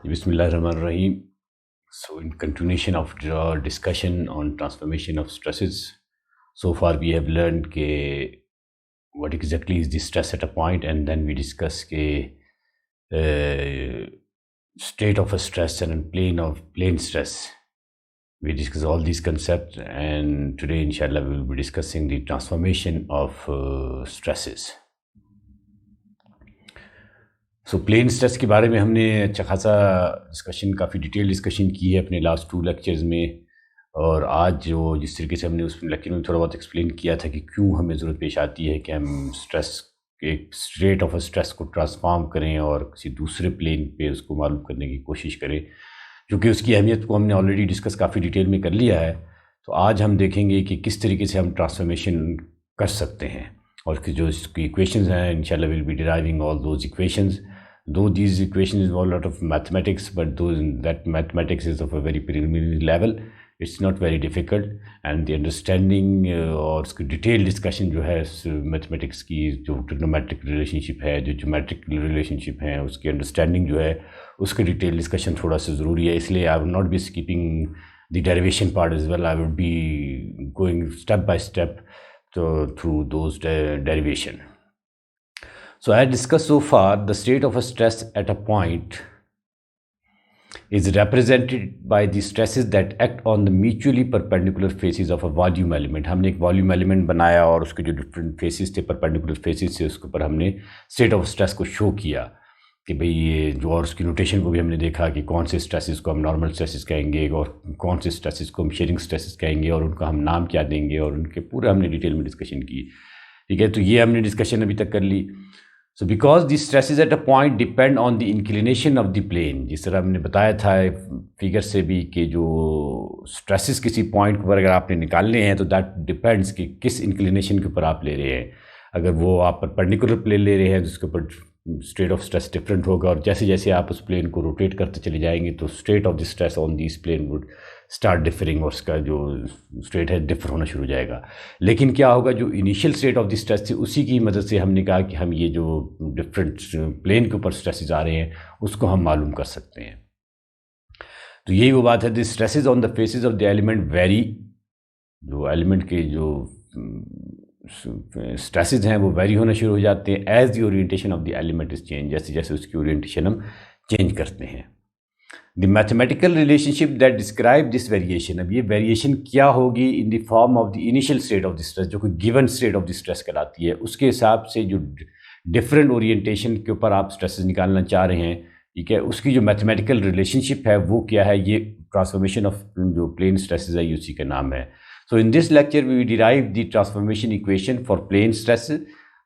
Bismillahirrahmanirrahim. So, in continuation of our discussion on transformation of stresses, so far we have learned what exactly is the stress at a point, and then we discuss state of a stress and plane stress. We discuss all these concepts, and today, inshallah, we will be discussing the transformation of stresses. So plane stress के बारे में हमने अच्छा खासा discussion, काफ़ी detail discussion की है अपने लास्ट 2 लेक्चर्स में, और आज जो जिस तरीके से हमने उस लेक्चर में थोड़ा बहुत एक्सप्लेन किया था कि क्यों हमें ज़रूरत पेश आती है कि हम स्ट्रेस एक स्टेट ऑफ स्ट्रेस को ट्रांसफॉर्म करें और किसी दूसरे प्लेन पे उसको मालूम करने की कोशिश करें, क्योंकि उसकी अहमियत को हमने ऑलरेडी डिस्कस काफ़ी डिटेल में कर लिया है। तो आज हम देखेंगे कि किस तरीके से हम ट्रांसफॉर्मेशन कर सकते हैं, और जो इसकी इक्वेशंस हैं, इंशाल्लाह will be deriving all those equations. Though these equations involve a lot of mathematics, but that mathematics is of a very preliminary level. It's not very difficult, and the understanding और उसकी detail discussion जो है mathematics की, जो trigonometric relationship है, जो geometric relationship है, उसकी अंडरस्टैंडिंग जो है, उसकी डिटेल डिस्कशन थोड़ा सा ज़रूरी है. इसलिए I will not be skipping the derivation part as well. I will be going step by step through those derivation. So as discussed so far, the state of a stress at a point is represented by the stresses that act on the mutually perpendicular faces of a volume element. हमने एक volume element बनाया और उसके जो different phases थे, perpendicular faces थे, उसके ऊपर हमने स्टेट ऑफ स्ट्रेस को शो किया कि भाई ये जो, और उसकी नोटेशन को भी हमने देखा कि कौन से स्ट्रेसेस को हम नॉर्मल स्ट्रेसेस कहेंगे और कौन से स्ट्रेसेस को हम शेयरिंग स्ट्रेसेस कहेंगे और उनका हम नाम क्या देंगे, और उनके पूरा हमने डिटेल में डिस्कशन की. ठीक है, तो ये हमने डिस्कशन अभी तक कर ली. So because the stresses at a point depend on the inclination of the plane, जिस तरह हमने बताया था फिगर से भी कि जो स्ट्रेसेस किसी पॉइंट पर अगर आपने निकालने हैं तो दैट डिपेंड्स कि किस इंक्लिनेशन के ऊपर आप ले रहे हैं. अगर वो आप परपेंडिकुलर प्लेन ले रहे हैं तो उसके ऊपर स्टेट ऑफ स्ट्रेस डिफरेंट होगा, और जैसे जैसे आप उस प्लेन को रोटेट करते चले जाएंगे तो state of the stress on this plane would start differing, और उसका जो स्टेट है डिफर होना शुरू हो जाएगा. लेकिन क्या होगा, जो initial state of the stress थी उसी की मदद से हमने कहा कि हम ये जो डिफरेंट प्लेन के ऊपर स्ट्रेसेस आ रहे हैं उसको हम मालूम कर सकते हैं. तो यही वो बात है, the stresses on the faces of the element very. जो एलिमेंट के जो स्ट्रेसेस हैं वो वेरी होना शुरू हो जाते हैं as the orientation of the element is change, जैसे जैसे उसकी ओरिएंटेशन हम चेंज करते हैं. The mathematical relationship that describe this variation, अब ये वेरिएशन क्या होगी in the form of the initial state of the stress, जो कि given state of the stress कहलाती है, उसके हिसाब से जो डिफरेंट ओरिएंटेशन के ऊपर आप स्ट्रेसेस निकालना चाह रहे हैं, ठीक है, उसकी जो मैथमेटिकल रिलेशनशिप है वो क्या है, ये ट्रांसफॉर्मेशन ऑफ जो प्लेन स्ट्रेसेस है ये उसी का नाम है. So in this lecture we derive the transformation equation for plane stress.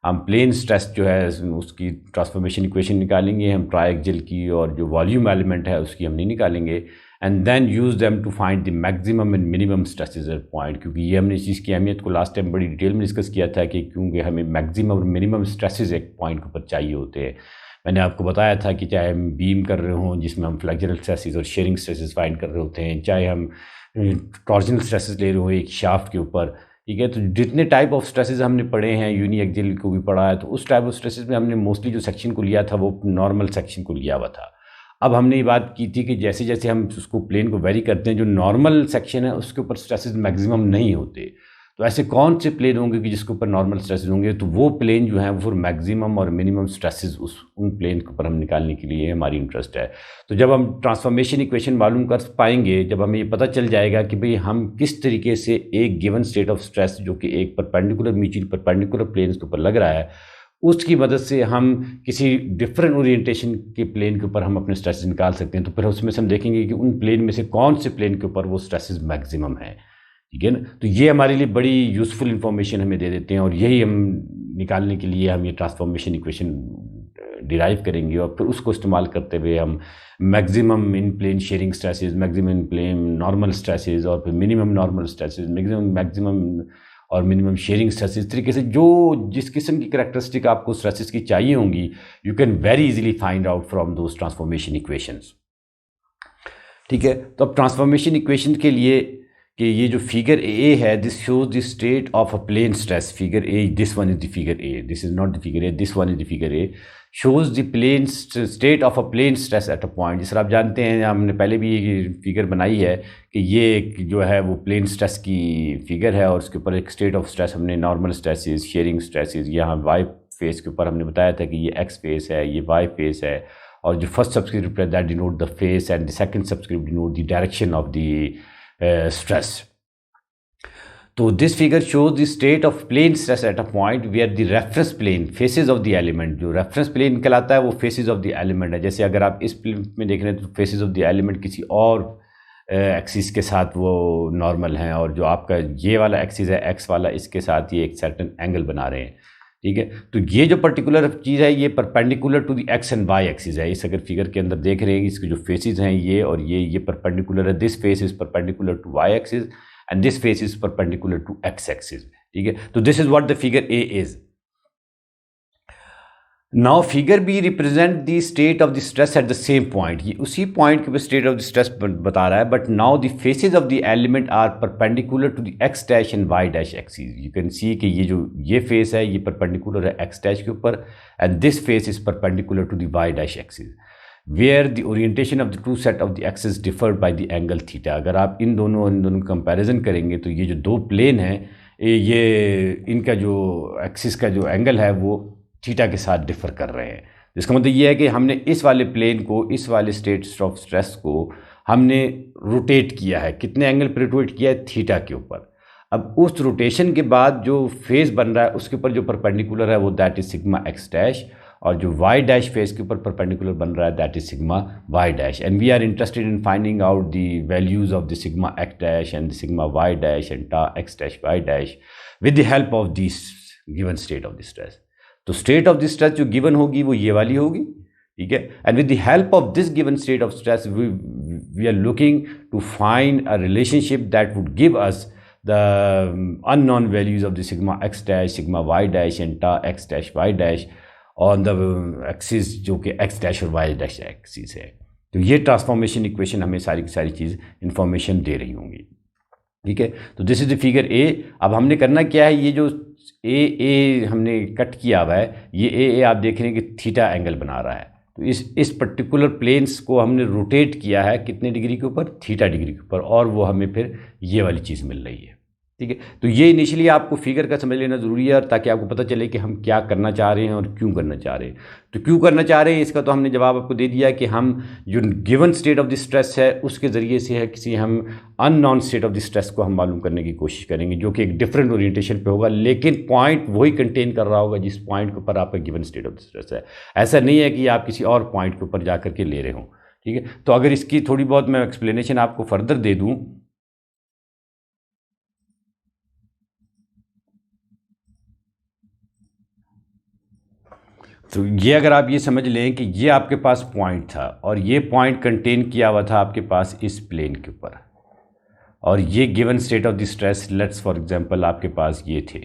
हम प्लेन स्ट्रेस जो है उसकी ट्रांसफॉर्मेशन इक्वेशन निकालेंगे, हम ट्राइएक्सियल की, और जो वॉल्यूम एलिमेंट है उसकी हम नहीं निकालेंगे. And then use them to find the maximum and minimum stresses at point, क्योंकि ये हमने इस चीज़ की अहमियत को लास्ट टाइम बड़ी डिटेल में डिस्कस किया था कि क्योंकि हमें मैक्सिमम और मिनिमम स्ट्रेसेस एक पॉइंट के ऊपर चाहिए होते हैं. मैंने आपको बताया था कि चाहे हम बीम कर रहे हों जिसमें हम फ्लेक्सुरल स्ट्रेसेस और शेयरिंग स्ट्रेसेस फाइंड कर रहे होते हैं, चाहे हम टॉर्जनल स्ट्रेसेस ले रहे हो एक शाफ्ट के ऊपर, ठीक है, तो जितने टाइप ऑफ स्ट्रेसेस हमने पढ़े हैं, यूनी एक्सियल को भी पढ़ा है, तो उस टाइप ऑफ स्ट्रेसेस में हमने मोस्टली जो सेक्शन को लिया था वो नॉर्मल सेक्शन को लिया हुआ था. अब हमने ये बात की थी कि जैसे जैसे हम उसको प्लेन को वेरी करते हैं, जो नॉर्मल सेक्शन है उसके ऊपर स्ट्रेसेस मैक्सिमम नहीं होते. तो ऐसे कौन से प्लेन होंगे कि जिसके ऊपर नॉर्मल स्ट्रेसेस होंगे, तो वो प्लेन जो है वो फिर मैक्सिमम और मिनिमम स्ट्रेसेस उन प्लेन के ऊपर हम निकालने के लिए हमारी इंटरेस्ट है. तो जब हम ट्रांसफॉर्मेशन इक्वेशन मालूम कर पाएंगे, जब हमें ये पता चल जाएगा कि भाई हम किस तरीके से एक गिवन स्टेट ऑफ स्ट्रेस जो कि एक परपेंडिकुलर म्यूचुअल परपेंडिकुलर प्लेन के ऊपर लग रहा है, उसकी मदद से हम किसी डिफरेंट ओरिएंटेशन के प्लेन के ऊपर हम अपने स्ट्रेसेस निकाल सकते हैं, तो फिर उसमें से हम देखेंगे कि उन प्लेन में से कौन से प्लेन के ऊपर वो स्ट्रेसेस मैक्सिमम है. ठीक है ना, तो ये हमारे लिए बड़ी यूज़फुल इन्फॉर्मेशन हमें दे देते हैं, और यही हम निकालने के लिए हम ये ट्रांसफॉर्मेशन इक्वेशन डिराइव करेंगे, और फिर उसको इस्तेमाल करते हुए हम maximum in plane shearing stresses, maximum in plane normal stresses, और फिर मिनिमम नॉर्मल स्ट्रेसेस, मैक्सिमम और मिनिमम शेयरिंग स्ट्रेसेस, इस तरीके से जो जिस किस्म की करैक्टरिस्टिक आपको स्ट्रेसेस की चाहिए होंगी, you can very easily find out from those transformation equations. ठीक है, तो अब ट्रांसफॉर्मेशन इक्वेशन के लिए कि ये जो फिगर ए है, this shows the state of a plane stress. Figure A, this one is the figure A, this is not the figure A, this one is the figure A, shows the plane state of a plane stress at a point. जिस तरह आप जानते हैं, हमने पहले भी ये figure बनाई है कि ये एक जो है वो प्लेन स्ट्रेस की फिगर है और उसके ऊपर एक स्टेट ऑफ स्ट्रेस हमने नॉर्मल स्ट्रेसेस, शेयरिंग स्ट्रेसेस, यहाँ वाई फेस के ऊपर हमने बताया था कि ये एक्स फेस है, ये वाई फेस है, और जो फर्स्ट सबस्क्रिप्ट है that denote the face and the second subscript denote the direction of the stress. So this figure shows the state of plane stress at a point where the reference plane, faces of the element, जो reference plane कहलाता है वो faces of the element है. जैसे अगर आप इस plane में देख रहे हैं तो faces of the element किसी और एक्सिस के साथ वो नॉर्मल हैं, और जो आपका ये वाला एक्सिस है एक्स वाला, इसके साथ ये एक सर्टेन एंगल बना रहे हैं. ठीक है, तो ये जो पर्टिकुलर चीज़ है ये perpendicular to the X and Y axis है. इस अगर फिगर के अंदर देख रहे हैं इसके जो फेसेस हैं ये और ये परपेंडिकुलर है. This face is perpendicular to Y axis and this face is perpendicular to X axis. ठीक है, तो this is what the figure A is. Now figure B represent the state of the stress at the same point. ये उसी point के ऊपर state of the stress बता रहा है, but now the faces of the element are perpendicular to the x dash and Y dash axis. You can see कि ये face है ये परपेंडिकुलर है एक्स डैश के ऊपर, and this face is perpendicular to the Y dash axis, where the orientation of the two set of the axis differed by the angle theta. अगर आप इन दोनों कंपैरिजन करेंगे तो ये जो दो प्लेन हैं ये इनका जो एक्सिस का जो एंगल है वो थीटा के साथ डिफर कर रहे हैं. जिसका मतलब ये है कि हमने इस वाले प्लेन को, इस वाले स्टेट ऑफ स्ट्रेस को हमने रोटेट किया है. कितने एंगल पर रोटेट किया है? थीटा के ऊपर. अब उस रोटेशन के बाद जो फेस बन रहा है उसके ऊपर जो परपेंडिकुलर है वो that is sigma x dash, और जो वाई डैश फेस के ऊपर परपेंडिकुलर बन रहा है that is sigma Y dash. And we are interested in finding out the values of the sigma x dash and the sigma Y dash and tau x dash Y dash with the help of this given state of the stress. तो state of the stress जो given होगी वो ये वाली होगी. ठीक है, and with the help of this given state of stress we are looking to find a relationship that would give us the unknown values of the sigma x dash, sigma Y dash and tau x dash Y dash on the axis जो कि X dash और Y dash axis है. तो ये transformation equation हमें सारी की सारी चीज़ इंफॉर्मेशन दे रही होंगी. ठीक है, तो दिस इज द फिगर ए. अब हमने करना क्या है, ये जो ए हमने कट किया हुआ है, ये ए आप देख रहे हैं कि थीटा एंगल बना रहा है. तो इस पर्टिकुलर प्लेन्स को हमने रोटेट किया है कितने डिग्री के ऊपर? थीटा डिग्री के ऊपर, और वो हमें फिर ये वाली चीज़ मिल रही है. ठीक है, तो ये इनिशियली आपको फिगर का समझ लेना ज़रूरी है, ताकि आपको पता चले कि हम क्या करना चाह रहे हैं और क्यों करना चाह रहे हैं. तो क्यों करना चाह रहे हैं इसका तो हमने जवाब आपको दे दिया कि हम जो given state of the stress है उसके ज़रिए से है किसी हम unknown state of the stress को हम मालूम करने की कोशिश करेंगे, जो कि एक डिफरेंट ओरिएंटेशन पे होगा, लेकिन पॉइंट वही कंटेन कर रहा होगा जिस पॉइंट के ऊपर आपका given state of the stress है. ऐसा नहीं है कि आप किसी और पॉइंट के ऊपर जा करके ले रहे हों. ठीक है, तो अगर इसकी थोड़ी बहुत मैं एक्सप्लेनेशन आपको फर्दर दे दूँ, तो ये अगर आप ये समझ लें कि ये आपके पास पॉइंट था और ये पॉइंट कंटेन किया हुआ था आपके पास इस प्लेन के ऊपर, और ये given state of the stress let's for example आपके पास ये थे.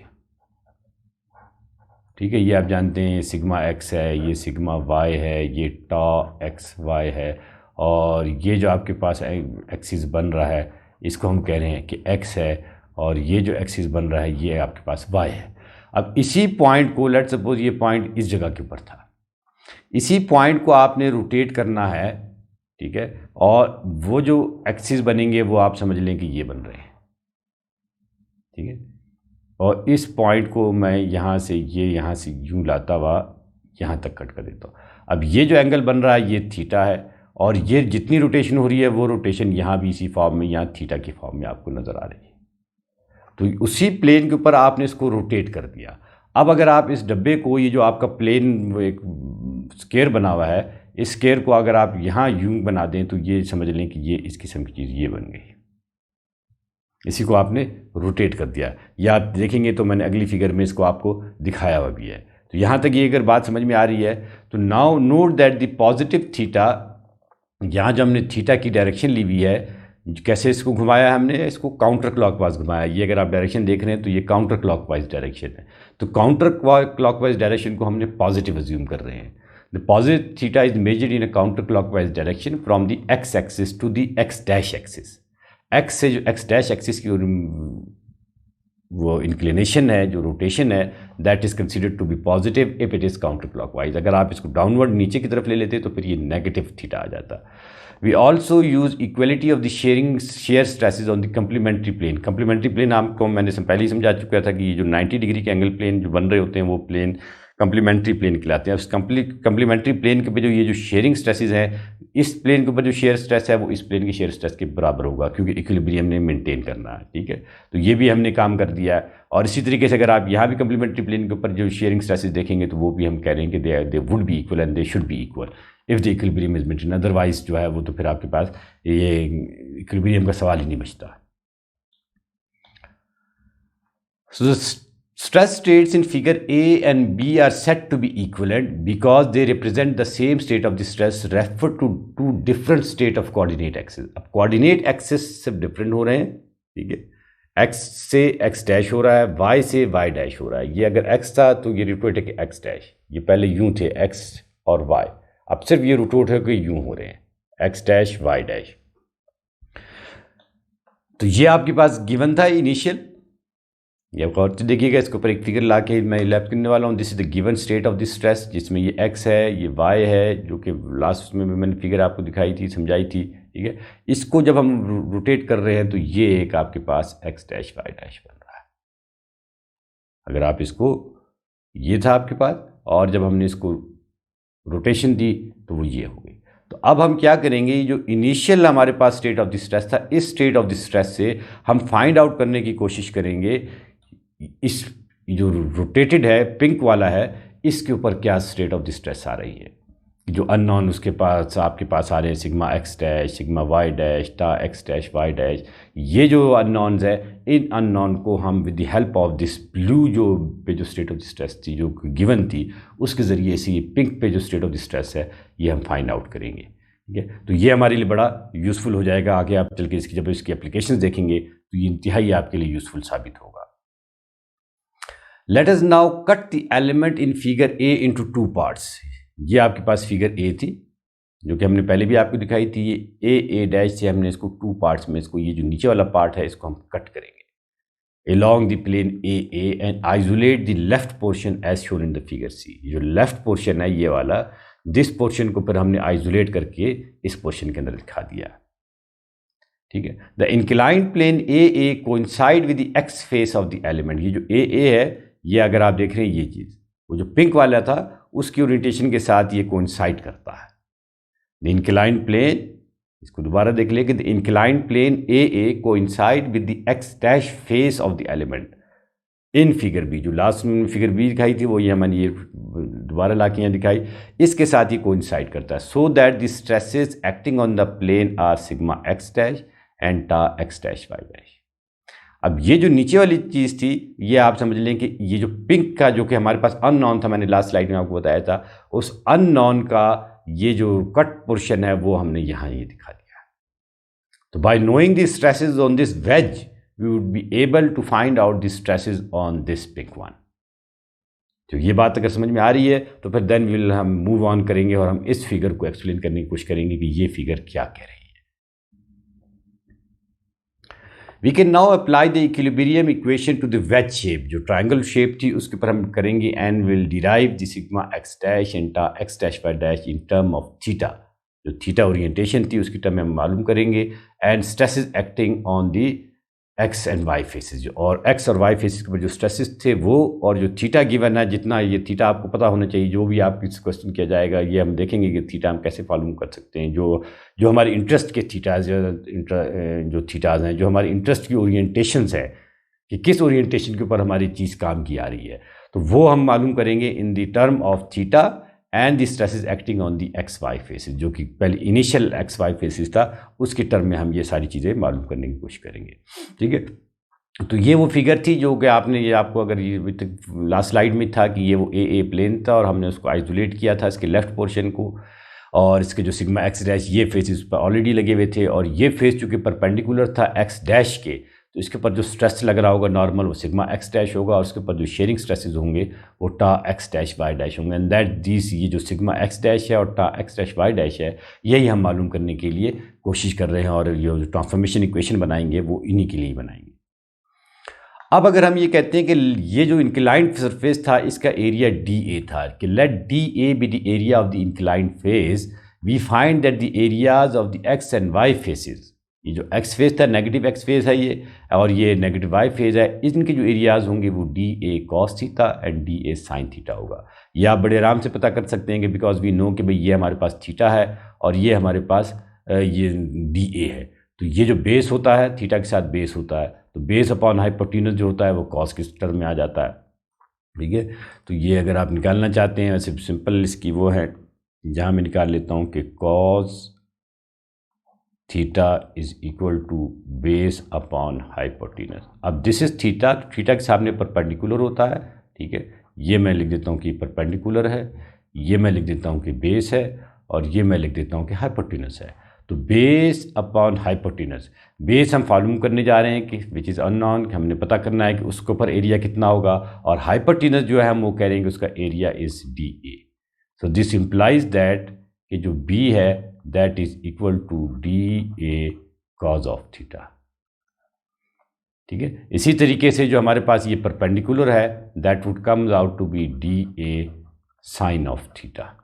ठीक है, ये आप जानते हैं ये सिग्मा एक्स है, ये सिग्मा वाई है, ये टा एक्स वाई है, और ये जो आपके पास एक्सिस बन रहा है इसको हम कह रहे हैं कि एक्स है, और ये जो एक्सिस बन रहा है ये आपके पास वाई है. अब इसी पॉइंट को, लेट्स सपोज ये पॉइंट इस जगह के ऊपर था, इसी पॉइंट को आपने रोटेट करना है. ठीक है, और वो जो एक्सिस बनेंगे वो आप समझ लें कि ये बन रहे हैं. ठीक है, और इस पॉइंट को मैं यहाँ से यूँ लाता हुआ यहाँ तक कट कर देता हूँ. अब ये जो एंगल बन रहा है ये थीटा है, और ये जितनी रोटेशन हो रही है वो रोटेशन यहाँ भी इसी फॉर्म में, यहाँ थीटा की फॉर्म में आपको नज़र आ रही है. तो उसी प्लेन के ऊपर आपने इसको रोटेट कर दिया. अब अगर आप इस डब्बे को, ये जो आपका प्लेन एक स्क्वायर बना हुआ है, इस स्क्वायर को अगर आप यहाँ यूं बना दें तो ये समझ लें कि ये इस किस्म की चीज़ ये बन गई. इसी को आपने रोटेट कर दिया, या आप देखेंगे तो मैंने अगली फिगर में इसको आपको दिखाया हुआ भी है. तो यहाँ तक ये अगर बात समझ में आ रही है तो now note that the positive theta, यहाँ जो हमने थीटा की डायरेक्शन ली हुई है, कैसे इसको घुमाया हमने, इसको काउंटर क्लॉकवाइज घुमाया. ये अगर आप डायरेक्शन देख रहे हैं तो ये काउंटर क्लॉकवाइज डायरेक्शन है. तो काउंटर क्लॉकवाइज डायरेक्शन को हमने पॉजिटिव अज्यूम कर रहे हैं. The positive theta is measured in a counter clockwise direction from the X axis to the x dash axis, X से जो एक्स डैश एक्सिस की वो इंक्लिनेशन है, जो रोटेशन है, that is considered to be positive if it is counter clockwise. अगर आप इसको डाउनवर्ड नीचे की तरफ ले लेते तो फिर ये नेगेटिव थीटा आ जाता। We also use equality of the shear stresses on the complementary plane. Complementary plane आपको मैंने पहले ही समझा चुका था कि जो 90 डिग्री के एंगल प्लेन जो बन रहे होते हैं वो प्लेन कम्प्लीमेंट्री प्लेन कहलाते हैं। उस कम्प्लीमेंट्री प्लेन के ऊपर जो ये जो शेयरिंग स्ट्रेसेस हैं, इस प्लेन के ऊपर जो शेयर स्ट्रेस है वो इस प्लेन की शेयर स्ट्रेस के बराबर होगा, क्योंकि इक्विलिब्रियम ने मेंटेन करना है। ठीक है, तो ये भी हमने काम कर दिया है। और इसी तरीके से अगर आप यहाँ भी कम्प्लीमेंट्री प्लेन के ऊपर जो शेयरिंग स्ट्रेसेस देखेंगे तो वो भी हम कह रहे हैं कि they would be equal and they should be equal if the equilibrium is maintain. Otherwise जो है वो तो फिर आपके पास ये इक्विलिब्रियम का सवाल ही नहीं बचता। So the stress states in figure A and B are said to be equivalent because they represent the same state of the stress referred to two different state of coordinate axis। अब coordinate axis सब different हो रहे हैं, ठीक है, x से x dash हो रहा है, y से y डैश हो रहा है। ये अगर x था तो ये रोटेट है कि x डैश, ये पहले यूं थे x और y, अब सिर्फ ये रोटेट है कि यूं हो रहे हैं x डैश y डैश। तो ये आपके पास गिवन था इनिशियल, ये गौर से देखिएगा, इसके ऊपर एक फिगर ला के मैं लैप करने वाला हूँ। This is the given state of the stress, जिसमें ये x है, ये y है, जो कि लास्ट में भी मैंने फिगर आपको दिखाई थी, समझाई थी। ठीक है, इसको जब हम रोटेट कर रहे हैं तो ये एक आपके पास x डैश y डैश बन रहा है। अगर आप इसको, ये था आपके पास, और जब हमने इसको रोटेशन दी तो वो ये हो गई। तो अब हम क्या करेंगे, जो इनिशियल हमारे पास स्टेट ऑफ द स्ट्रेस था, इस स्टेट ऑफ द स्ट्रेस से हम फाइंड आउट करने की कोशिश करेंगे इस जो रोटेटेड है, पिंक वाला है, इसके ऊपर क्या स्टेट ऑफ द स्ट्रेस आ रही है। जो अननोन उसके पास आपके पास आ रहे हैं, sigma x dash, sigma Y dash, tau x dash Y dash, ये जो अननोन्स है, इन अननोन को हम with the help of this blue जो पे जो स्टेट ऑफ द स्ट्रेस थी, जो गिवन थी, उसके ज़रिए से ये पिंक पे जो स्टेट ऑफ द स्ट्रेस है ये हम फाइंड आउट करेंगे। ठीक है, तो ये हमारे लिए बड़ा यूज़फुल हो जाएगा। आगे आप चल के इसकी जब इसकी एप्लीकेशन देखेंगे तो ये इंतहाई आपके लिए यूज़फुल साबित होगा। Let us now cut the element in figure A into two parts। ये आपके पास फिगर A थी, जो कि हमने पहले भी आपको दिखाई थी। ये A डैश से हमने इसको टू पार्ट्स में, इसको ये जो नीचे वाला पार्ट है इसको हम कट करेंगे along the plane AA and isolate the left portion as shown in the figure C। जो लेफ्ट पोर्शन है ये वाला, जिस पोर्शन को फिर हमने आइसोलेट करके इस पोर्शन के अंदर दिखा दिया। ठीक है, the inclined plane AA coincide with the x face of the element. ये जो AA है, ये अगर आप देख रहे हैं, ये चीज़ वो जो पिंक वाला था उसकी ओरिएंटेशन के साथ ये कोइंसाइड करता है। द इंक्लाइंड प्लेन, इसको दोबारा देख लेंगे, the inclined plane AA coincide with the x dash face of the element in figure B. जो लास्ट में फिगर बी दिखाई थी वो ये मैंने ये दोबारा ला के यहाँ दिखाई, इसके साथ ही कोइंसाइड करता है। So that the stresses acting on the plane are sigma x dash and tau x dash Y dash. अब ये जो नीचे वाली चीज़ थी, ये आप समझ लें कि ये जो पिंक का, जो कि हमारे पास अननोन था, मैंने लास्ट स्लाइड में आपको बताया था, उस अननोन का ये जो कट पोर्शन है वो हमने यहाँ ये दिखा दिया। तो by knowing the stresses on this wedge we would be able to find out the stresses on this pink one. तो ये बात अगर समझ में आ रही है तो फिर देन विल हम मूव ऑन करेंगे और हम इस फिगर को एक्सप्लेन करने की कोशिश करेंगे कि ये फिगर क्या कह रही है। We can now apply the equilibrium equation to the wedge shape। जो ट्रायंगल शेप थी उसके ऊपर हम करेंगे and will derive the sigma x dash and ta x dash y dash in term of theta। जो थीटा ओरिएंटेशन थी उसकी term में हम मालूम करेंगे, and stresses acting on the x and y faces. और x और y फेसेस के ऊपर जो स्ट्रेसेस थे वो, और जो थीटा गिवन है, जितना ये थीटा आपको पता होना चाहिए, जो भी आप इस क्वेश्चन किया जाएगा ये हम देखेंगे कि थीटा हम कैसे मालूम कर सकते हैं। जो हमारे इंटरेस्ट के थीटाज, जो थीटाज हैं, जो हमारे इंटरेस्ट की ओरिएंटेशंस है कि किस ओरिएंटेशन के ऊपर हमारी चीज़ काम की आ रही है, तो वो हम मालूम करेंगे in the term of theta and the stresses acting on the X Y faces. जो कि पहले इनिशियल एक्स वाई फेसेस था उसके टर्म में हम ये सारी चीज़ें मालूम करने की कोशिश करेंगे। ठीक है, तो ये वो फिगर थी जो कि आपने, ये आपको अगर ये लास्ट स्लाइड में था कि ये वो AA प्लेन था और हमने उसको आइसोलेट किया था, इसके लेफ्ट पोर्शन को, और इसके जो सिग्मा एक्स डैश ये फेस इस पर ऑलरेडी लगे हुए थे, और ये फेस चूँकि परपेंडिकुलर था एक्स डैश के, तो इसके ऊपर जो स्ट्रेस लग रहा होगा नॉर्मल वो सिग्मा एक्स डैश होगा, और उसके ऊपर जो शेयरिंग स्ट्रेसेस होंगे वो टा एक्स डैश वाई डैश होंगे। एंड दैट दिस, ये जो सिग्मा एक्स डैश है और tau x dash Y dash है, यही हम मालूम करने के लिए कोशिश कर रहे हैं, और ये जो ट्रांसफॉर्मेशन इक्वेशन बनाएंगे वो इन्हीं के लिए ही बनाएंगे। अब अगर हम ये कहते हैं कि ये जो इंक्लाइंड सरफेस था इसका एरिया डी ए था, कि let D A be the area of the inclined face, we find that the areas of the x and Y faces, ये जो एक्स फेस था नेगेटिव एक्स फेस है ये, और ये नेगेटिव वाई फेस है, इनके जो एरियाज होंगे वो D A cos theta and D A sine theta होगा। ये आप बड़े आराम से पता कर सकते हैं कि बिकॉज वी नो कि भाई ये हमारे पास थीटा है और ये हमारे पास ये डी ए है, तो ये जो बेस होता है थीटा के साथ बेस होता है, तो बेस अपॉन हाइपोटेन्यूज जो होता है वो कॉस के टर्म में आ जाता है, ठीक है। तो ये अगर आप निकालना चाहते हैं वैसे सिंपल इसकी वो है, जहाँ मैं निकाल लेता हूँ कि cos theta is equal to base upon hypotenuse. अब दिस इज थीटा, थीटा के सामने परपेंडिकुलर होता है, ठीक है। ये मैं लिख देता हूँ कि परपेंडिकुलर है, ये मैं लिख देता हूँ कि बेस है, और ये मैं लिख देता हूँ कि हाइपोटेन्यूज है। तो बेस अपॉन हाइपोटेन्यूज, बेस हम मालूम करने जा रहे हैं कि विच इज़ अननोन, कि हमने पता करना है कि उसके ऊपर एरिया कितना होगा, और हाइपोटेन्यूज जो है हम वो कह रहे हैं कि उसका area is D A. So this implies that कि जो बी है that is equal to D A cos of theta, ठीक है। इसी तरीके से जो हमारे पास ये परपेंडिकुलर है that would comes out to be D A sine of theta.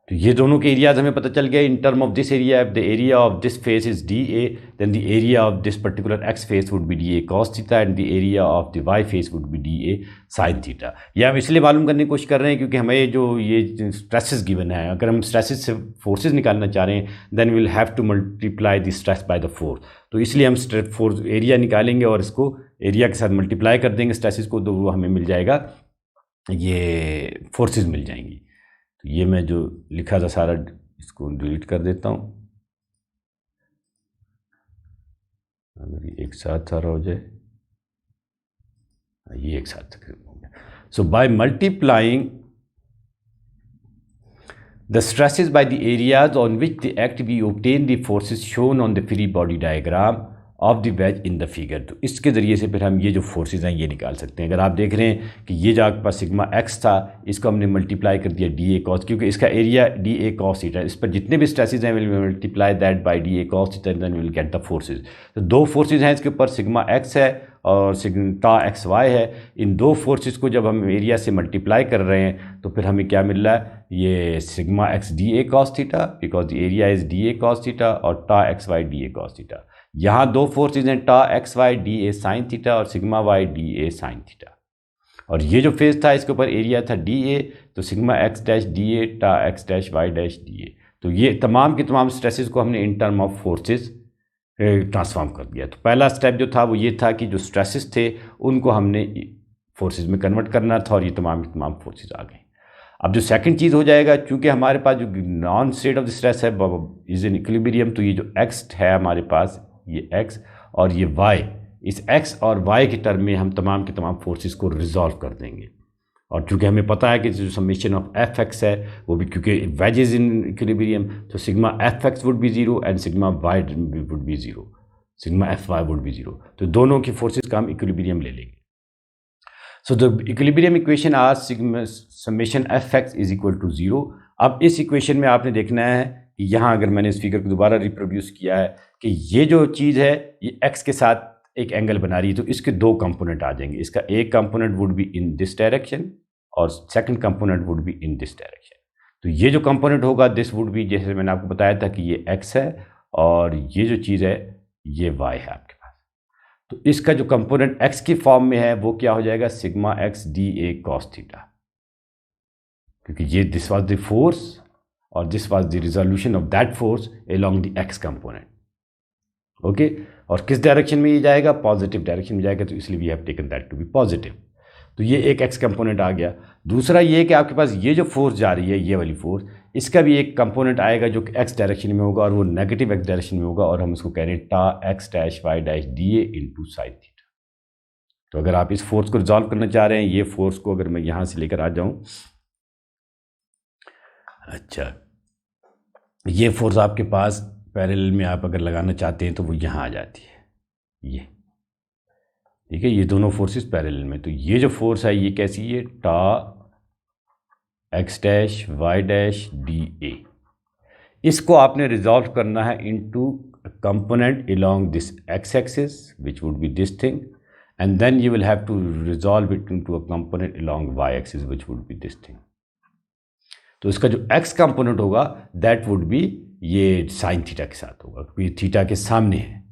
तो ये दोनों के एरियाज हमें पता चल गया in term of this area, the area of this face is D A, then the area of this particular X face would be D A cos theta and the area of the Y face would be D A sine theta. ये हम इसलिए मालूम करने की कोशिश कर रहे हैं क्योंकि हमें जो ये स्ट्रेसेस गिवन है, अगर हम स्ट्रेसेस से फोर्सेज निकालना चाह रहे हैं then will have to multiply the stress by the force, तो इसलिए हम फोर्स एरिया निकालेंगे और इसको एरिया के साथ मल्टीप्लाई कर देंगे स्ट्रेसेस को, तो वो हमें मिल जाएगा, ये फोर्सेज मिल जाएंगी। तो ये मैं जो लिखा था सारा इसको डिलीट कर देता हूँ, अगर ये एक साथ सारा हो जाए, ये एक साथ हो गया। So by multiplying the stresses by the areas on which they act, we obtain the forces shown on the free body diagram of the ways in the figure. तो इसके ज़रिए से फिर हम ये जो फोर्सेज हैं ये निकाल सकते हैं। अगर आप देख रहे हैं कि ये जो आपके पास सिग्मा एक्स था इसको हमने मल्टीप्लाई कर दिया डी ए कॉस, क्योंकि इसका area D A cos theta, इस पर जितने भी स्ट्रेसेज हैं will multiply that by D A cos theta, then will get the forces. तो दो फोर्सेज हैं इसके ऊपर, सिग्मा एक्स है और टा एक्स वाई है। इन दो फोर्सेज को जब हम एरिया से मल्टीप्लाई कर रहे हैं तो फिर हमें क्या मिल रहा है, ये sigma X D A cos theta because the area is D A cos theta, और tau X Y D A cos theta. यहाँ दो फोर्सेज हैं, tau X Y D A sine theta और sigma Y D A sine theta. और ये जो face था इसके ऊपर एरिया था डी ए, तो sigma x dash D A tau x dash Y dash D A. तो ये तमाम के तमाम स्ट्रेसेस को हमने in term of forces transform कर दिया। तो पहला स्टेप जो था वो ये था कि जो स्ट्रेसेस थे उनको हमने फोर्सेस में कन्वर्ट करना था, और ये तमाम के तमाम फोर्सेस आ गए। अब जो सेकंड चीज़ हो जाएगा, चूंकि हमारे पास जो non state of the stress है इज इन इक्विलिब्रियम, तो ये जो एक्स है हमारे पास, ये एक्स और ये वाई, इस एक्स और वाई के टर्म में हम तमाम के तमाम फोर्सेस को रिजॉल्व कर देंगे। और चूंकि हमें पता है कि जो समेशन ऑफ एफ एक्स है वो भी, क्योंकि वेज इज इन इक्विलिब्रियम, तो sigma F X would be zero and sigma Y would be zero, sigma F Y would be zero. तो दोनों की फोर्सेस का हम इक्विलिब्रियम ले लेंगे। So the equilibrium equation are sigma summation F X is equal to zero. अब इस equation में आपने देखना है कि यहाँ अगर मैंने इस फिगर को दोबारा रिप्रोड्यूस किया है कि ये जो चीज़ है ये एक्स के साथ एक एंगल बना रही है, तो इसके दो कंपोनेंट आ जाएंगे। इसका एक component would be in this direction और second component would be in this direction. तो ये जो कंपोनेंट होगा दिस वुड बी, जैसे मैंने आपको बताया था कि ये एक्स है और ये जो चीज़ है ये वाई है आपके पास। तो इसका जो कंपोनेंट एक्स की फॉर्म में है वो क्या हो जाएगा, sigma X D A cos theta, क्योंकि ये दिस वाज द फोर्स और this was the resolution of that force along the x component. Okay, और किस डायरेक्शन में ये जाएगा, पॉजिटिव डायरेक्शन में जाएगा, तो इसलिए we have taken that to be positive. तो ये एक एक्स कंपोनेंट आ गया। दूसरा ये कि आपके पास ये जो फोर्स जा रही है, ये वाली फोर्स, इसका भी एक कंपोनेंट आएगा जो कि एक्स डायरेक्शन में होगा और वो नेगेटिव एक्स डायरेक्शन में होगा, और हम इसको कह रहे हैं tau x dash Y dash D A into sine theta. तो अगर आप इस फोर्स को रिजॉल्व करना चाह रहे हैं, ये फोर्स को अगर मैं यहाँ से लेकर आ जाऊँ, अच्छा ये फोर्स आपके पास पैरेलल में आप अगर लगाना चाहते हैं तो वो यहाँ आ जाती है। ये, ठीक है, ये दोनों फोर्सेस पैरेलल में। तो ये जो फोर्स है ये कैसी है, tau x dash Y dash D A. इसको आपने रिजॉल्व करना है into component along this x axis which would be this thing, and then you will have to resolve it into a component along y axis which would be this thing. तो इसका जो x component होगा that would be ये sine theta के साथ होगा, क्योंकि theta के सामने है।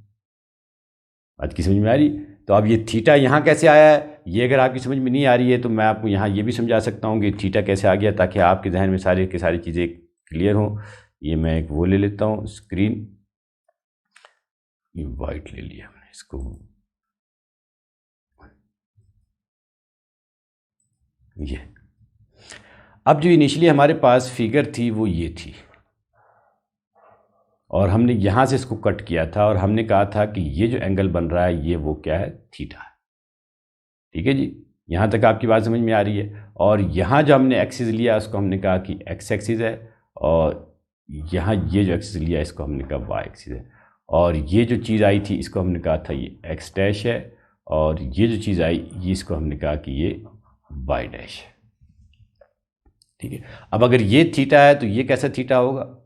बात की समझ में आ रही? तो अब ये थीटा यहाँ कैसे आया है, ये अगर आपकी समझ में नहीं आ रही है तो मैं आपको यहाँ ये भी समझा सकता हूँ कि थीटा कैसे आ गया, ताकि आपके जहन में सारी की सारी चीज़ें क्लियर हों। ये मैं एक वो ले लेता हूँ स्क्रीन, ये वाइट ले लिया हमने इसको, ये। अब जो इनिशियली हमारे पास फिगर थी वो ये थी, और हमने यहाँ से इसको कट किया था और हमने कहा था कि ये जो एंगल बन रहा है ये वो क्या है, थीटा है। ठीक है जी, यहाँ तक आपकी बात समझ में आ रही है। और यहाँ जो हमने एक्सिस लिया उसको हमने कहा कि एक्स एक्सिस है, और यहाँ ये जो एक्सिस लिया इसको हमने कहा वाई एक्सिस है, और ये जो चीज़ आई थी इसको हमने कहा था ये एक्स डैश है, और ये जो चीज़ आई ये इसको हमने कहा कि ये वाई डैश है। ठीक है, अब अगर ये थीटा है तो ये कैसा थीटा होगा,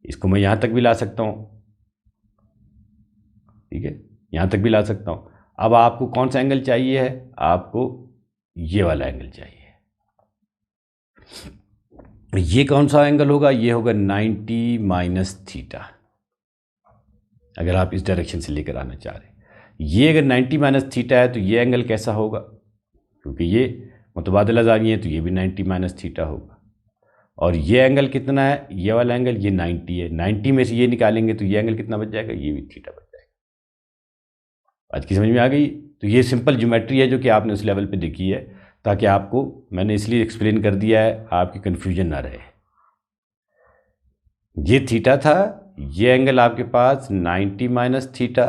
इसको मैं यहाँ तक भी ला सकता हूँ। ठीक है, यहाँ तक भी ला सकता हूँ। अब आपको कौन सा एंगल चाहिए है, आपको ये वाला एंगल चाहिए। ये कौन सा एंगल होगा, ये होगा 90 माइनस थीटा, अगर आप इस डायरेक्शन से लेकर आना चाह रहे हैं। ये अगर 90 माइनस थीटा है तो ये एंगल कैसा होगा, क्योंकि ये मुतबादिला ज़ाविये हैं तो ये भी 90 माइनस थीटा होगा। और ये एंगल कितना है, ये वाला एंगल ये 90 है, 90 में से ये निकालेंगे तो ये एंगल कितना बच जाएगा, ये भी थीटा बच जाएगा। आज की समझ में आ गई? तो ये सिंपल ज्योमेट्री है जो कि आपने उस लेवल पे देखी है, ताकि आपको मैंने इसलिए एक्सप्लेन कर दिया है, आपकी कन्फ्यूजन ना रहे। ये थीटा था, ये एंगल आपके पास 90 माइनस थीटा,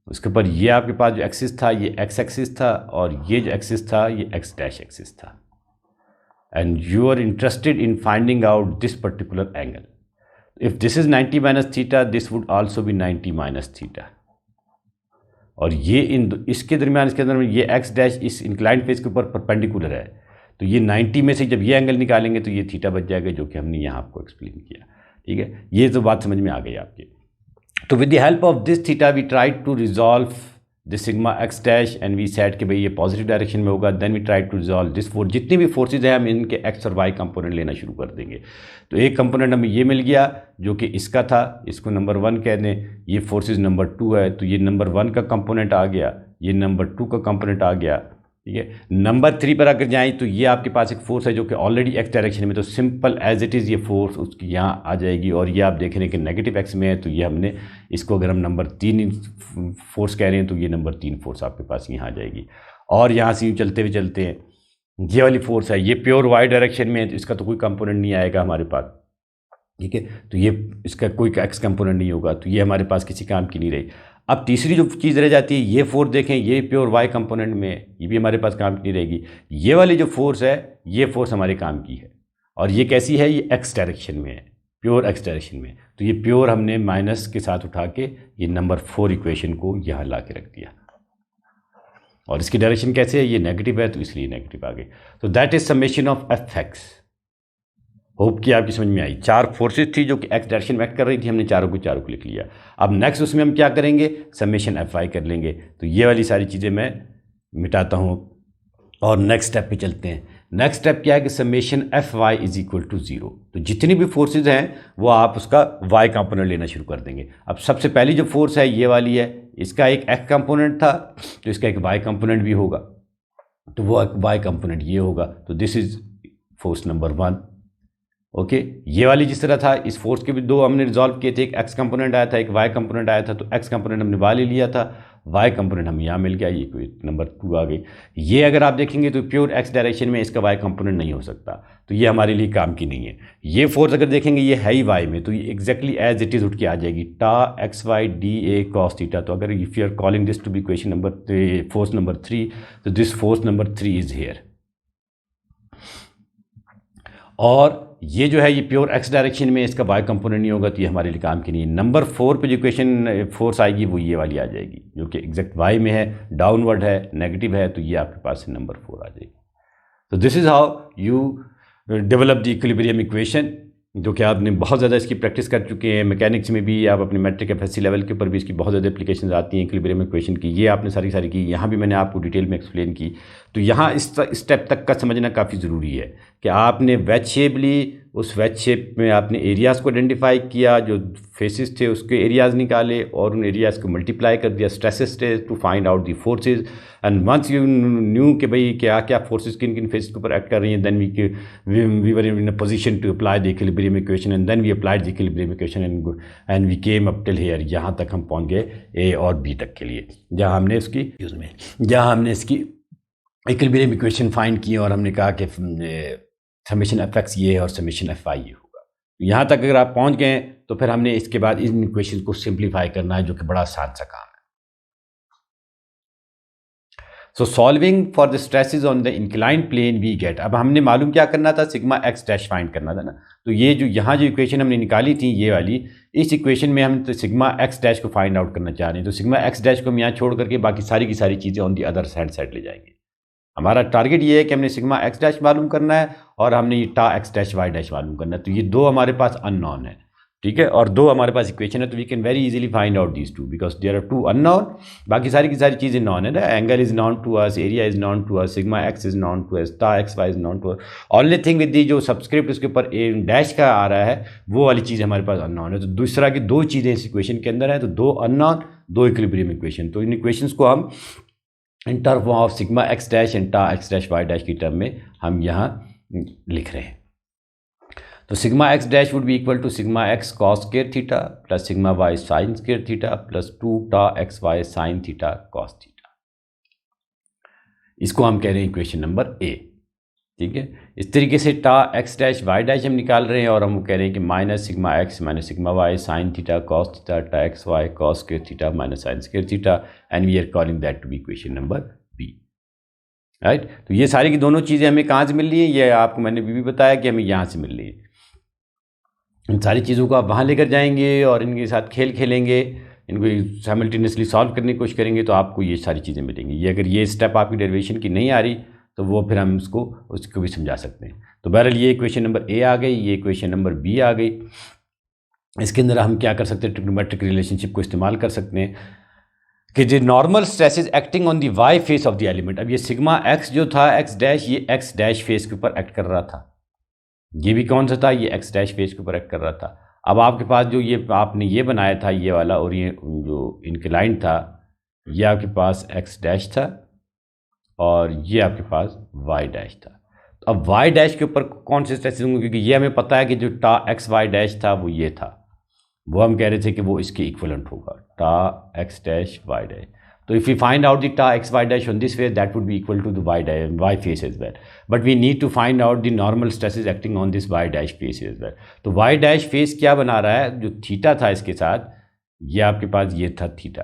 उसके ऊपर ये आपके पास जो एक्सिस था ये एक्स एक्सिस था, और ये जो एक्सिस था ये एक्स डैश एक्सिस था। And you are interested in finding out this particular angle. If this is 90 minus theta, this would also be 90 minus theta. और ये इसके दरमियान ये एक्स डैश इस इंक्लाइंड फेस के ऊपर परपेंडिकुलर है, तो ये 90 में से जब ये एंगल निकालेंगे तो ये थीटा बच जाएगा, जो कि हमने यहाँ आपको एक्सप्लेन किया। ठीक है, ये तो बात समझ में आ गई आपकी। तो with the help of this theta we try to resolve this sigma x dash, and we said कि भाई ये पॉजिटिव डायरेक्शन में होगा। Then we try to resolve this force, जितनी भी फोर्सेज हैं हम इनके एक्स और वाई कंपोनेंट लेना शुरू कर देंगे। तो एक कंपोनेंट हमें ये मिल गया जो कि इसका था, इसको नंबर 1 कह दें, ये फोर्सेज नंबर 2 है, तो ये नंबर 1 का कंपोनेंट आ गया, ये नंबर 2 का कंपोनेंट आ गया। ठीक है, नंबर 3 पर अगर जाएँ तो ये आपके पास एक फोर्स है जो कि ऑलरेडी एक्स डायरेक्शन में, तो सिंपल एज इट इज़ ये फोर्स उसकी यहाँ आ जाएगी, और ये आप देख रहे हैं कि नेगेटिव एक्स में है, तो ये हमने इसको अगर हम नंबर 3 फोर्स कह रहे हैं तो ये नंबर 3 फोर्स आपके पास यहाँ आ जाएगी। और यहाँ से यूँ चलते हुए चलते हैं, ये वाली फोर्स है, ये प्योर वाई डायरेक्शन में है, तो इसका तो कोई कंपोनेंट नहीं आएगा हमारे पास। ठीक है, तो ये इसका कोई एक्स कंपोनेंट नहीं होगा, तो ये हमारे पास किसी काम की नहीं रही। अब तीसरी जो चीज़ रह जाती है, ये फोर्स देखें, ये प्योर वाई कंपोनेंट में है, ये भी हमारे पास काम की नहीं रहेगी। ये वाली जो फोर्स है, ये फोर्स हमारे काम की है, और ये कैसी है, ये एक्स डायरेक्शन में है, प्योर एक्स डायरेक्शन में। तो ये प्योर हमने माइनस के साथ उठा के ये नंबर 4 इक्वेशन को यहाँ ला के रख दिया, और इसकी डायरेक्शन कैसे है, ये नेगेटिव है, तो इसलिए नेगेटिव आ गई। तो that is summation of F x. Hope कि आपकी समझ में आई। 4 फोर्सेस थी जो कि एक्स डायरेक्शन में एक्ट कर रही थी, हमने चारों को लिख लिया। अब नेक्स्ट उसमें हम क्या करेंगे, समेशन एफ वाई कर लेंगे। तो ये वाली सारी चीज़ें मैं मिटाता हूँ और नेक्स्ट स्टेप पे चलते हैं। नेक्स्ट स्टेप क्या है कि summation F Y is equal to 0। तो जितनी भी फोर्सेज हैं वो आप उसका वाई कंपोनेंट लेना शुरू कर देंगे। अब सबसे पहली जो फोर्स है ये वाली है, इसका एक एक्स कंपोनेंट था, तो इसका एक वाई कंपोनेंट भी होगा, तो वो एक वाई कंपोनेंट ये होगा। तो this is force number 1। Okay, ये वाली जिस तरह था, इस फोर्स के भी 2 हमने रिजॉल्व किए थे, एक एक्स कंपोनेंट आया था, एक वाई कंपोनेंट आया था। तो एक्स कंपोनेंट हमने वाले लिया था, वाई कंपोनेंट हमें यहाँ मिल गया, ये कोई नंबर 2 आ गई। ये अगर आप देखेंगे तो प्योर एक्स डायरेक्शन में इसका वाई कंपोनेंट नहीं हो सकता, तो ये हमारे लिए काम की नहीं है। ये फोर्स अगर देखेंगे ये है ही वाई में, तो ये एग्जैक्टली एज इट इज़ उठ के आ जाएगी, tau X Y D A cos theta. तो अगर if you are calling this to be equation number force number 3, तो this force number 3 is here. और ये जो है ये प्योर एक्स डायरेक्शन में, इसका वाई कंपोनेंट नहीं होगा तो ये हमारे लिए काम की नहीं है। नंबर 4 पे जो इक्वेशन फोर्स आएगी वो ये वाली आ जाएगी, जो कि एग्जैक्ट वाई में है, डाउनवर्ड है, नेगेटिव है, तो ये आपके पास नंबर 4 आ जाएगी। तो this is how you develop the equilibrium equation, जो कि आपने बहुत ज़्यादा इसकी प्रैक्टिस कर चुके हैं। मैकेनिक्स में भी आप अपने मैट्रिक एफएससी लेवल के ऊपर भी इसकी बहुत ज़्यादा एप्लीकेशन आती हैं इक्विलिब्रियम इक्वेशन की। ये आपने सारी की, यहाँ भी मैंने आपको डिटेल में एक्सप्लेन की। तो यहाँ इस स्टेप तक का समझना काफ़ी ज़रूरी है कि आपने वेज शेप ली, उस वेज शेप में आपने एरियाज़ को आइडेंटिफाई किया, जो फेसेस थे उसके एरियाज़ निकाले और उन एरियाज़ को मल्टीप्लाई कर दिया स्ट्रेसेस थे to find out the forces. And once you knew कि भाई क्या क्या फोर्सेज किन किन फेसेस के ऊपर एक्ट कर रही हैं, then we were in a position to apply the equilibrium equation and then we applied the equilibrium equation and we came up till here. यहाँ तक हम पहुँच गए ए और बी तक के लिए, जहाँ हमने इसकी इक्विलिब्रियम इक्वेशन फाइंड की और हमने कहा कि समेशन एफ एक्स ये है और समेशन एफ वाई ये होगा। यहाँ तक अगर आप पहुँच गए तो फिर हमने इसके बाद इन इक्वेशन को सिंप्लीफाई करना है, जो कि बड़ा आसान सा काम है। So solving for the stresses on the incline plane we get, अब हमने मालूम क्या करना था, सिग्मा एक्स डैश फाइंड करना था ना। तो ये जो यहाँ जो इक्वेशन हमने निकाली थी ये वाली, इस इक्वेशन में हम तो सिग्मा एक्स डैश को फाइंड आउट करना चाह रहे हैं। तो सिग्मा एक्स डैश को हम यहाँ छोड़ करके बाकी की सारी चीज़ें ऑन दी अदर साइड ले जाएंगे। हमारा टारगेट ये है कि हमने सिग्मा एक्स डैश मालूम करना है और हमने ये टा एक्स डैश वाई डैश मालूम करना है। तो ये दो हमारे पास अननोन है, ठीक है, और दो हमारे पास इक्वेशन है। तो we can very easily find out these two because there are two unknown. बाकी की सारी चीज़ें नॉन है ना। Angle is known to us, area is known to us, sigma X is known to us, tau X Y is known to us. Only thing with the जो subscript उसके ऊपर dash का आ रहा है वो वाली चीज़ हमारे पास अननोन है। तो दूसरा की दो चीज़ें इस इक्वेशन के अंदर है, तो दो अननोन, दो इक्विलिब्रियम इक्वेशन। तो इन इक्वेशंस को हम in term of sigma x dash and tau x dash Y dash की टर्म में हम यहाँ लिख रहे हैं। तो sigma x dash would be equal to sigma X cos square theta plus sigma Y sine square theta plus 2 tau X Y sine theta cos theta. इसको हम कह रहे हैं इक्वेशन नंबर ए, ठीक है। इस तरीके से टा एक्स डैश वाई डैश हम निकाल रहे हैं और हम कह रहे हैं कि minus sigma x minus sigma Y sine theta cos theta tau X Y cos square theta minus sine square theta and we are calling that to be equation number B, right. तो ये सारी की दोनों चीज़ें हमें कहाँ से मिल रही है, ये आपको मैंने भी बताया कि हमें यहाँ से मिल रही है। इन सारी चीज़ों को आप वहाँ लेकर जाएंगे और इनके साथ खेलेंगे, इनको साइमल्टेनियसली सॉल्व करने की कोशिश करेंगे तो आपको ये सारी चीज़ें मिलेंगी। ये अगर ये स्टेप आपकी डेरिवेशन की नहीं आ रही तो वो फिर हम उसको भी समझा सकते हैं। तो बहरहाल ये इक्वेशन नंबर ए आ गई, ये इक्वेशन नंबर बी आ गई। इसके अंदर हम क्या कर सकते हैं, ट्रिग्नोमेट्रिक रिलेशनशिप को इस्तेमाल कर सकते हैं कि जो normal stress is acting on the Y face of the element. अब ये सिग्मा एक्स जो था एक्स डैश, ये एक्स डैश फेस के ऊपर एक्ट कर रहा था। ये भी कौन सा था, ये एक्स डैश फेस के ऊपर एक्ट कर रहा था। अब आपके पास जो ये आपने ये बनाया था ये वाला और ये जो इंक्लाइन था ये आपके पास एक्स डैश था और ये आपके पास वाई डैश था। तो अब वाई डैश के ऊपर कौन से स्ट्रेसेस होंगे, क्योंकि ये हमें पता है कि जो टा एक्स वाई डैश था वो ये था, वो हम कह रहे थे कि वो इसके इक्विवेलेंट होगा, टा एक्स डैश वाई डैश। तो if we find out the ta x y dash on this face, that would be equal to the y face as well. But we need to find out the normal stresses acting on this y dash face as well. तो y dash face क्या बना रहा है, जो theta था इसके साथ, ये आपके पास ये था थीटा,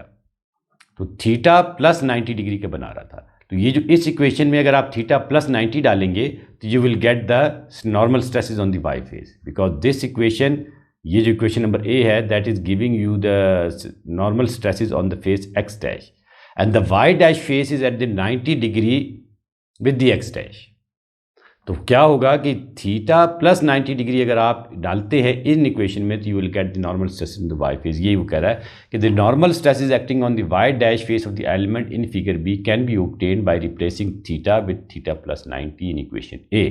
तो थीटा प्लस 90 डिग्री का बना रहा था। तो ये जो इस इक्वेशन में अगर आप थीटा प्लस 90 डालेंगे तो you will get the normal stresses on the y face, because this equation, ये जो इक्वेशन नंबर ए है, that is giving you the normal stresses on the face x dash and the y dash face is at the 90 degree with the x dash। तो क्या होगा कि theta plus 90 degree अगर आप डालते हैं in equation में तो you will get the normal stress in the y face. यही वो कह रहा है कि the normal stress is acting on the y dash face of the element in figure B can be obtained by replacing theta with theta plus 90 in equation A,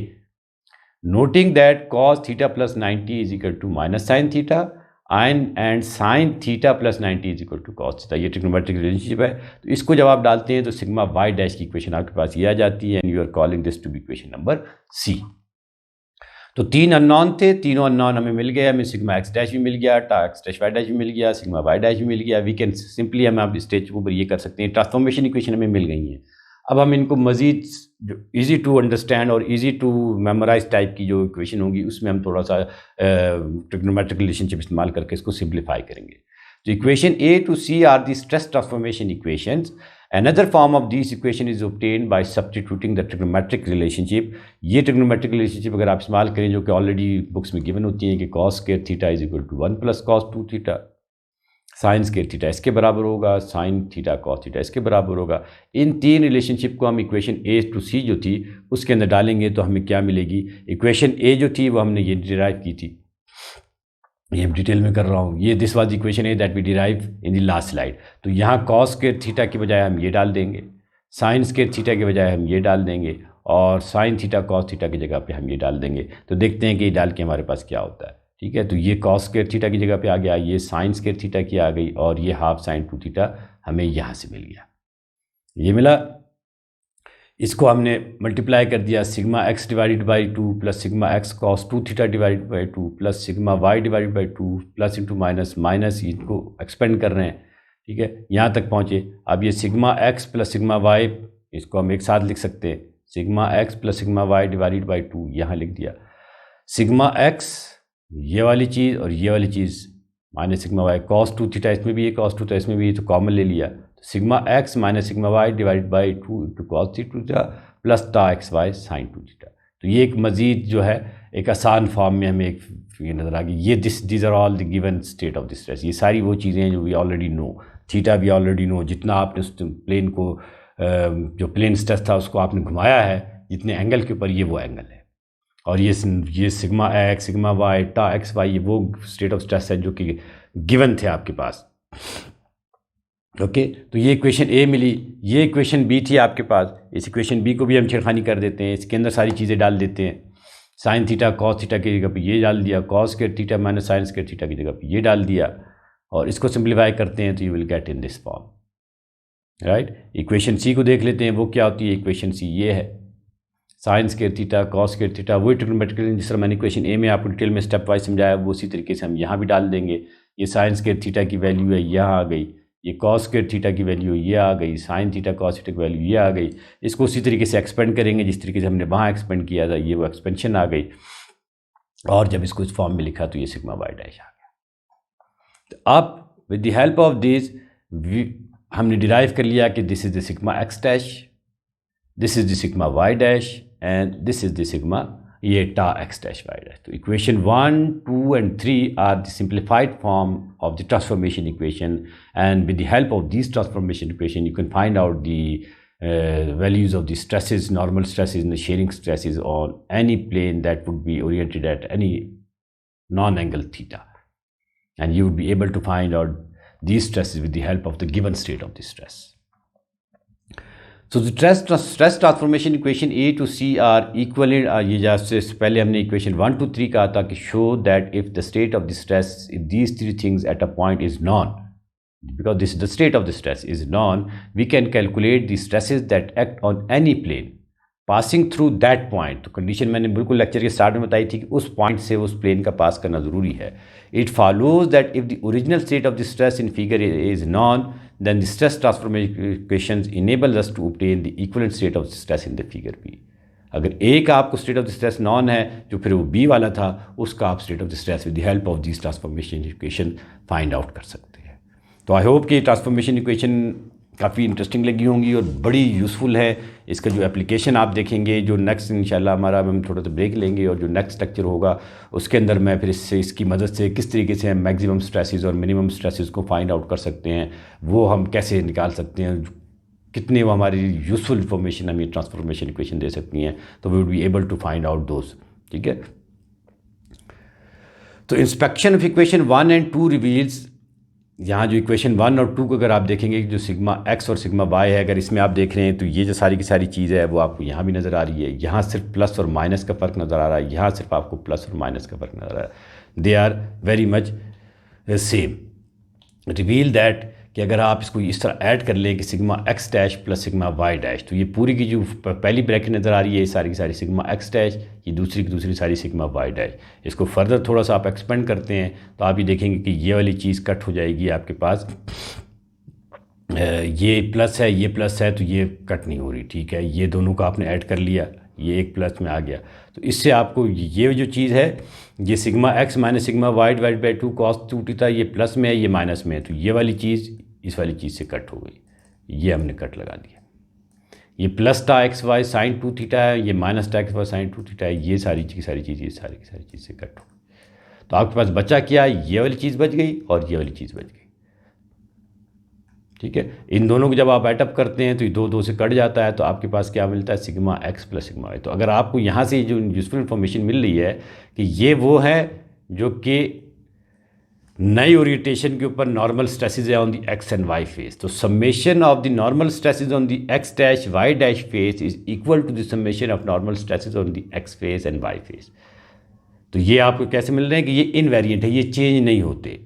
noting that cos theta plus 90 is equal to minus sin theta and sin theta plus 90 is equal to cos theta। ये trigonometric relationship है। तो इसको जब आप डालते हैं तो sigma Y dash की इक्वेशन आपके पास ये आ जाती है and you are calling this to be equation number C. तो तीन अननोन थे, तीनों अननोन हमें मिल गए। हमें सिग्मा एक्स डैश भी मिल गया, टा एक्स डैश वाई डैश भी मिल गया, सिग्मा वाई डैश भी मिल गया। वी कैन सिंपली हम आप स्टेज के ऊपर ये कर सकते हैं, ट्रांसफॉर्मेशन इक्वेशन हमें मिल गई हैं। अब हम इनको मज़ीद जो ईजी टू अंडरस्टैंड और ईजी टू मेमोराइज टाइप की जो इक्वेशन होगी उसमें हम थोड़ा सा ट्रिग्नोमेट्रिक रिलेशनशिप इस्तेमाल करके इसको सिंप्लीफाई करेंगे। तो equation A to C are the stress transformation equations Another form of this equation is obtained by substituting the trigonometric relationship. ये trigonometric relationship अगर आप इस्तेमाल करें जो कि ऑलरेडी बुक्स में गिवन होती हैं कि cos square theta is equal to 1 plus cos 2 theta, sine square theta इसके बराबर होगा, साइन थीटा cos थीटा इसके बराबर होगा। इन तीन रिलेशनशिप को हम इक्वेशन A to C जो थी उसके अंदर डालेंगे तो हमें क्या मिलेगी। इक्वेशन A जो थी वो हमने ये डिराइव की थी, ये डिटेल में कर रहा हूँ। ये this was equation A that we derive in the last slide. तो यहाँ कॉस स्क्वायर थीटा की बजाय हम ये डाल देंगे, साइन स्क्वायर थीटा की बजाय हम ये डाल देंगे, और साइन थीटा कॉस थीटा की जगह पे हम ये डाल देंगे। तो देखते हैं कि ये डाल के हमारे पास क्या होता है। ठीक है, तो ये कॉस स्क्वायर थीटा की जगह पे आ गया, ये साइन स्क्वायर थीटा की आ गई, और ये हाफ साइन 2 थीटा हमें यहाँ से मिल गया। ये मिला, इसको हमने मल्टीप्लाई कर दिया sigma X divided by 2 plus sigma X cos 2 theta divided by 2 plus sigma Y divided by 2 plus into minus minus, इनको एक्सपेंड कर रहे हैं। ठीक है, यहाँ तक पहुँचे। अब ये sigma x plus sigma Y इसको हम एक साथ लिख सकते हैं, sigma x plus sigma Y divided by 2 यहाँ लिख दिया। सिग्मा एक्स ये वाली चीज़ और ये वाली चीज़ minus sigma Y, cos 2 theta इसमें भी है, कॉस 2 थीटा इसमें भी है, तो कॉमन ले लिया। Sigma x minus sigma Y divide by 2 into cos 2 theta plus tau X Y sine 2 theta. तो ये एक मज़ीद जो है एक आसान फॉर्म में हमें एक फिगर नज़र आ गई। ये these are all the given state of the stress. ये सारी वो चीज़ें हैं जो वी ऑलरेडी नो, थीटा भी ऑलरेडी नो, जितना आपने उस प्लेन को जो प्लेन स्ट्रेस था उसको आपने घुमाया है जितने एंगल के ऊपर, ये वो एंगल है। और ये सिग्मा एक्स सिग्मा वाई टा एक्स वाई ये वो स्टेट ऑफ स्ट्रेस है जो कि गिवन थे आपके पास। ओके, तो ये इक्वेशन ए मिली, ये इक्वेशन बी थी आपके पास। इस इक्वेशन बी को भी हम छेड़खानी कर देते हैं, इसके अंदर सारी चीज़ें डाल देते हैं। साइन थीटा कॉस थीटा की जगह पे ये डाल दिया, cos square theta minus sine square theta की जगह पे ये डाल दिया, और इसको सिंप्लीफाई करते हैं तो you will get in this form. Right, equation C को देख लेते हैं, वो क्या होती है। इक्वेशन सी ये है, sign square theta cos square theta, वही ट्रिग्नोमेट्रिकल जिस तरह मैंने इक्वेशन ए में आपको डिटेल में स्टेप वाइज समझाया, वो उसी तरीके से हम यहाँ भी डाल देंगे। ये साइन स्क्वायर थीटा की वैल्यू है, यहाँ आ गई, ये कॉस स्क्वायर थीटा की वैल्यू ये आ गई, साइन थीटा कॉस थीटा की वैल्यू ये आ गई। इसको उसी तरीके से एक्सपेंड करेंगे जिस तरीके से हमने वहाँ एक्सपेंड किया था, ये वो एक्सपेंशन आ गई, और जब इसको इस फॉर्म में लिखा तो ये सिग्मा वाई डैश आ गया। तो अब with the help of this हमने डिराइव कर लिया कि this is the sigma x dash, this is the sigma Y dash, and this is the sigma ये टा एक्स डैश वाई डैश। तो equation 1, 2 and 3 are the simplified form of the transformation equation, and with the help of this transformation equation you can find out the values of the stresses, normal stresses and the shearing stresses on any plane that would be oriented at any non-angle theta, and you would be able to find out these stresses with the help of the given state of the stress. So the stress transformation equation A to C are equivalent. ये जैसे पहले हमने equation 1 to 3 कहा था कि show that if the state of the stress, if these three things at a point is known, because this is the state of the stress is known, we can calculate the stresses that act on any plane passing through that point. तो condition मैंने बिल्कुल lecture के start में बताई थी कि उस point से उस प्लेन का पास करना ज़रूरी है। It follows that if the original state of the stress in figure is non, then the stress transformation equations enable us to obtain the equivalent state of stress in the figure B. अगर A का आपको state of the stress non है जो फिर वो B वाला था, उसका आप state of the stress with the help of these transformation equation find out कर सकते हैं। तो आई होप कि ट्रांसफॉर्मेशन इक्वेशन काफ़ी इंटरेस्टिंग लगी होंगी और बड़ी यूज़फुल है। इसका जो एप्लीकेशन आप देखेंगे, जो नेक्स्ट इंशाल्लाह हमारा हम थोड़ा सा ब्रेक लेंगे और जो नेक्स्ट लेक्चर होगा उसके अंदर मैं फिर इसकी मदद से किस तरीके से हम मैक्सिमम स्ट्रेसेस और मिनिमम स्ट्रेसेस को फाइंड आउट कर सकते हैं, वो हम कैसे निकाल सकते हैं, कितने वो हमारी यूज़फुल इंफॉर्मेशन हमें ट्रांसफॉर्मेशन इक्वेशन दे सकती हैं, तो we would be able to find out those. ठीक है, तो inspection of equation 1 and 2 reveals, यहाँ जो इक्वेशन 1 और 2 को अगर आप देखेंगे जो सिग्मा एक्स और सिग्मा वाई है, अगर इसमें आप देख रहे हैं तो ये जो सारी की सारी चीज़ है वो आपको यहाँ भी नज़र आ रही है। यहाँ सिर्फ प्लस और माइनस का फ़र्क नज़र आ रहा है, यहाँ सिर्फ आपको प्लस और माइनस का फ़र्क नज़र आ रहा है। They are very much same. Reveal that कि अगर आप इसको इस तरह ऐड कर लें कि sigma x dash plus sigma Y dash, तो ये पूरी की जो पहली ब्रैकेट नज़र आ रही है ये सारी की सारी सिग्मा एक्स डैश, ये दूसरी की दूसरी सारी सिग्मा वाई डैश। इसको फर्दर थोड़ा सा आप एक्सपेंड करते हैं तो आप ये देखेंगे कि ये वाली चीज़ कट हो जाएगी आपके पास, ये प्लस है ये प्लस है तो ये कट नहीं हो रही। ठीक है, ये दोनों को आपने ऐड कर लिया, ये एक प्लस में आ गया, तो इससे आपको ये जो चीज़ है ये sigma x minus sigma Y divide by 2 cos 2 theta, ये प्लस में है ये माइनस में है, तो ये वाली चीज़ इस वाली चीज़ से कट हो गई। ये हमने कट लगा दिया। ये प्लस था एक्स वाई साइन 2 थीटा है, ये माइनस था एक्स वाई साइन 2 थीटा है। ये सारी की सारी चीज़, ये सारी की सारी चीज़ से कट हो गई। तो आपके पास बचा क्या? ये वाली चीज़ बच गई और ये वाली चीज़ बच गई। ठीक है, इन दोनों को जब आप एडअप करते हैं तो ये दो दो से कट जाता है, तो आपके पास क्या मिलता है? Sigma x plus sigma y. तो अगर आपको यहाँ से जो यूजफुल इन्फॉर्मेशन मिल रही है कि ये वो है जो कि नई ओरिएंटेशन के ऊपर नॉर्मल स्ट्रेसेस है on the x and y face, तो summation of the normal stresses on the x dash Y dash face is equal to the summation of normal stresses on the x face and y face. तो ये आपको कैसे मिल रहे हैं कि ये invariant है, ये चेंज नहीं होते।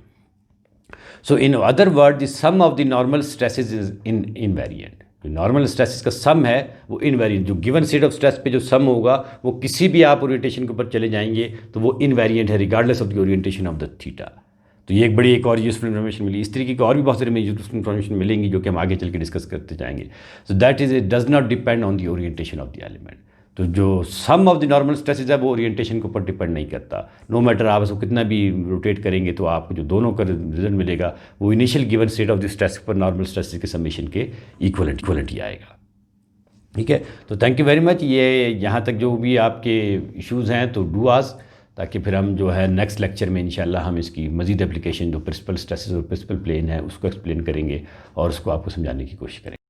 So in other word the sum of the normal stresses is invariant. जो नॉर्मल स्ट्रेसेस का सम है वो इनवेरिएंट, जो गिवन स्टेट ऑफ स्ट्रेस पे जो सम होगा वो किसी भी आप ओरिएंटेशन के ऊपर चले जाएंगे तो वो इनवेरिएंट है regardless of the orientation of the theta. तो ये एक और यूजफुल इन्फॉर्मेशन मिली। इस तरीके की और भी बहुत सारी यूजफुल इन्फॉर्मेशन मिलेंगी जो कि हम आगे चल के डिस्कस करते जाएंगे। So that is it does not depend on the orientation of the element. तो जो सम ऑफ द नॉर्मल स्ट्रेसेस है वो ओरिएंटेशन के ऊपर डिपेंड नहीं करता। नो मैटर आप इसको कितना भी रोटेट करेंगे तो आपको जो दोनों का रिजल्ट मिलेगा वो initial given state of the stress पर नॉर्मल स्ट्रेसेस के समेशन के इक्वलेंट ही आएगा। ठीक है, तो थैंक यू वेरी मच। ये यहाँ तक जो भी आपके इश्यूज़ हैं तो डू आस्क, ताकि फिर हम जो है नेक्स्ट लेक्चर में इंशाल्लाह हम इसकी मज़ीद एप्लीकेशन जो प्रिंसिपल स्ट्रेसेस और प्रिंसिपल प्लेन है उसको एक्सप्लेन करेंगे और उसको आपको समझाने की कोशिश करेंगे।